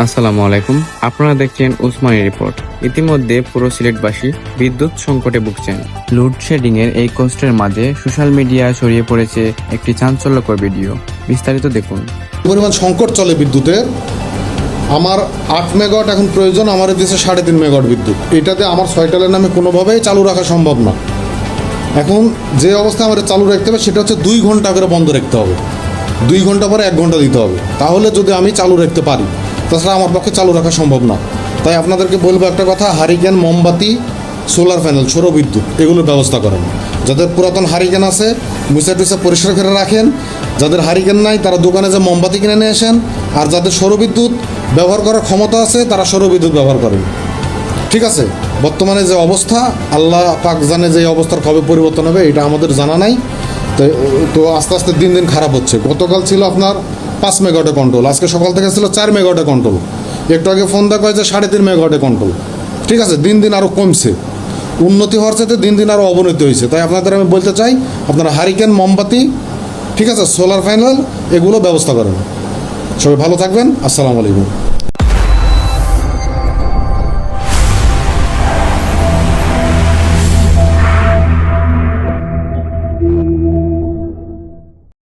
আসসালামু আলাইকুম। আপনারা দেখছেন উসমানী রিপোর্ট। ইতিমধ্যে পুরো সিলেটবাসী বিদ্যুৎ সংকটে ভুগছেন। লোডশেডিং এর এই কষ্টের মাঝে সোশ্যাল মিডিয়ায় ছড়িয়ে পড়েছে একটি চাঞ্চল্যকর ভিডিও। বিস্তারিত দেখুন। পরিমাণ সংকট চলে বিদ্যুতের। আমার 8 মেগাওয়াট এখন প্রয়োজন, আমার দেশে 3.5 মেগাওয়াট বিদ্যুৎ। এটাতে আমার 6 টালের নামে কোনোভাবেই চালু রাখা সম্ভব না। এখন যে অবস্থা আমার চালু রাখতে হবে সেটা হচ্ছে 2 ঘন্টা করে বন্ধ রাখতে হবে, 2 ঘন্টা পরে 1 ঘন্টা দিতে হবে, তাহলে যদি আমি চালু রাখতে পারি। তাছাড়া আমার পক্ষে চালু রাখা সম্ভব না। তাই আপনাদেরকে বলবো একটা কথা, হারিকেন, মোমবাতি, সোলার প্যানেল, সৌর বিদ্যুৎ এগুলোর ব্যবস্থা করেন। যাদের পুরাতন হারিকেন আছে মুছে টুসে পরিষ্কার করে রাখেন। যাদের হারিকেন নাই তারা দোকানে যে মোমবাতি কিনে নিয়ে আসেন। আর যাদের সৌরবিদ্যুৎ ব্যবহার করার ক্ষমতা আছে তারা সৌরবিদ্যুৎ ব্যবহার করেন। ঠিক আছে, বর্তমানে যে অবস্থা, আল্লাহ পাক জানে যে অবস্থার কবে পরিবর্তন হবে এটা আমাদের জানা নাই। তো আস্তে আস্তে দিন দিন খারাপ হচ্ছে। গতকাল ছিল আপনার 5 মেগাওয়াটে কন্ট্রোল, আজকে সকাল থেকে ছিল 4 মেগাওয়াটে কন্ট্রোল। একটু আগে ফোন দেখা হয় যে 3.5 মেগাওয়াটে কন্ট্রোল। ঠিক আছে, দিন দিন আরও কমছে। উন্নতি হওয়ার সাথে দিন দিন আরও অবনতি হয়েছে। তাই আপনাদের আমি বলতে চাই, আপনারা হারিকেন, মোমবাতি, ঠিক আছে, সোলার প্যানেল এগুলো ব্যবস্থা করেন। সবাই ভালো থাকবেন। আসসালামু আলাইকুম।